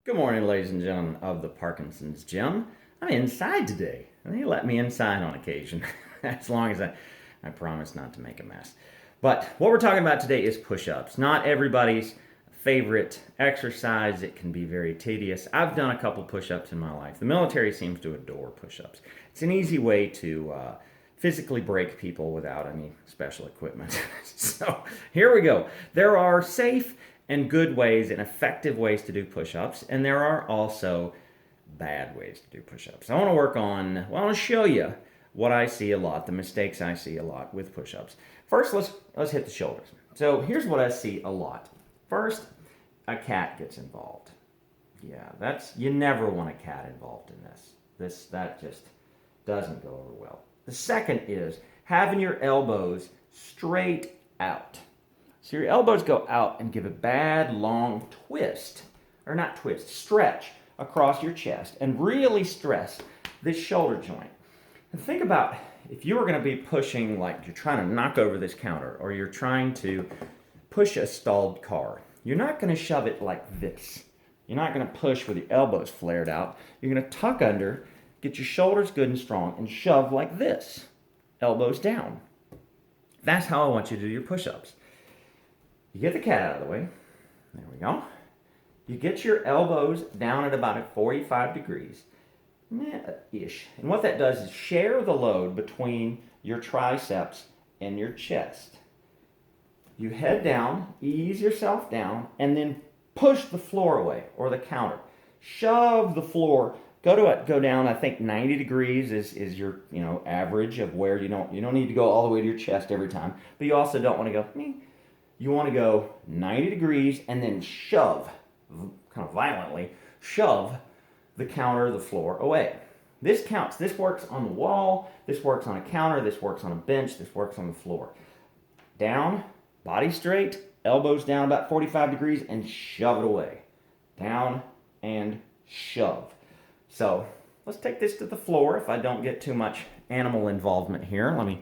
Good morning, ladies and gentlemen of the Parkinson's Gym. I'm inside today. They let me inside on occasion, as long as I promise not to make a mess. But what we're talking about today is push-ups. Not everybody's favorite exercise. It can be very tedious. I've done a couple push-ups in my life. The military seems to adore push-ups. It's an easy way to physically break people without any special equipment. So here we go. There are safe and good ways and effective ways to do push-ups, and there are also bad ways to do push-ups. I want to I want to show you what I see a lot, the mistakes I see a lot with push-ups. First, let's hit the shoulders. So here's what I see a lot. First, a cat gets involved. Yeah, you never want a cat involved in this. That just doesn't go over well. The second is having your elbows straight out. So your elbows go out and give a bad long twist, or not twist, stretch across your chest and really stress this shoulder joint. And think about if you were going to be pushing, like you're trying to knock over this counter or you're trying to push a stalled car. You're not going to shove it like this. You're not going to push with your elbows flared out. You're going to tuck under, get your shoulders good and strong, and shove like this, elbows down. That's how I want you to do your push-ups. You get the cat out of the way. There we go. You get your elbows down at about 45 degrees, ish. And what that does is share the load between your triceps and your chest. You head down, ease yourself down, and then push the floor away or the counter. Shove the floor. Go down. I think 90 degrees is your average of where you don't need to go all the way to your chest every time, but you also don't want to go. You want to go 90 degrees and then shove, kind of violently, shove the counter, the floor away. This counts. This works on the wall. This works on a counter. This works on a bench. This works on the floor. Down, body straight, elbows down about 45 degrees and shove it away. Down and shove. So let's take this to the floor if I don't get too much animal involvement here. Let me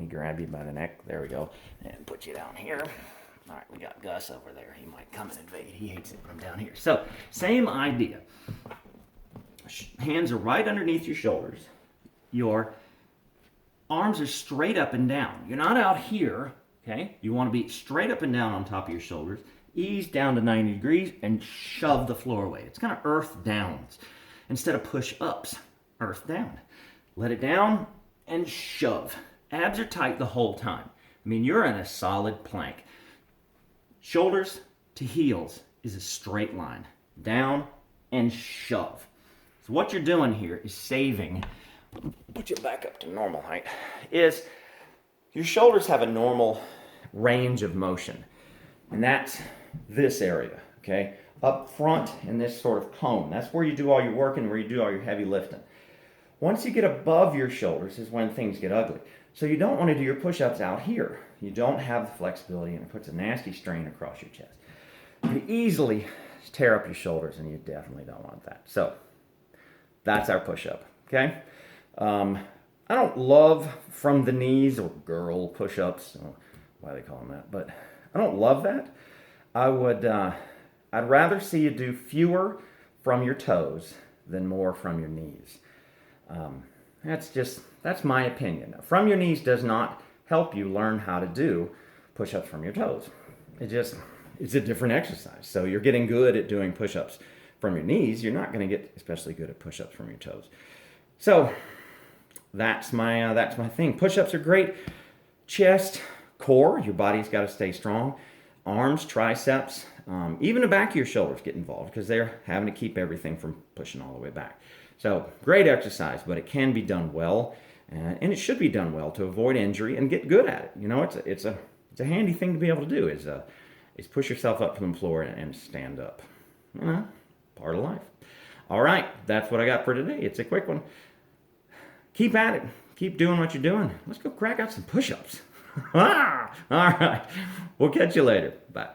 grab you by the neck. There we go. And put you down here. All right, we got Gus over there. He might come and invade. He hates it when I'm down here. So, same idea. Hands are right underneath your shoulders. Your arms are straight up and down. You're not out here, okay? You want to be straight up and down on top of your shoulders. Ease down to 90 degrees and shove the floor away. It's kind of earth downs instead of push-ups. Earth down. Let it down and shove. Abs are tight the whole time. I mean, you're in a solid plank. Shoulders to heels is a straight line. Down and shove. So what you're doing here is saving, put you back up to normal height, is your shoulders have a normal range of motion. And that's this area, okay? Up front in this sort of cone. That's where you do all your work and where you do all your heavy lifting. Once you get above your shoulders is when things get ugly. So you don't want to do your push-ups out here. You don't have the flexibility and it puts a nasty strain across your chest. You easily tear up your shoulders and you definitely don't want that. So that's our push-up, okay? I don't love from the knees or girl push-ups, why they call them that, but I don't love that. I'd rather see you do fewer from your toes than more from your knees. That's my opinion. From your knees does not help you learn how to do push-ups from your toes. It's a different exercise. So you're getting good at doing push-ups from your knees. You're not going to get especially good at push-ups from your toes. So that's my thing. Push-ups are great. Chest, core, your body's got to stay strong. Arms, triceps, even the back of your shoulders get involved because they're having to keep everything from pushing all the way back. So great exercise, but it can be done well, and it should be done well to avoid injury and get good at it. It's a handy thing to be able to do is push yourself up from the floor and stand up. Part of life. All right, that's what I got for today. It's a quick one. Keep at it. Keep doing what you're doing. Let's go crack out some push-ups. All right, we'll catch you later. Bye.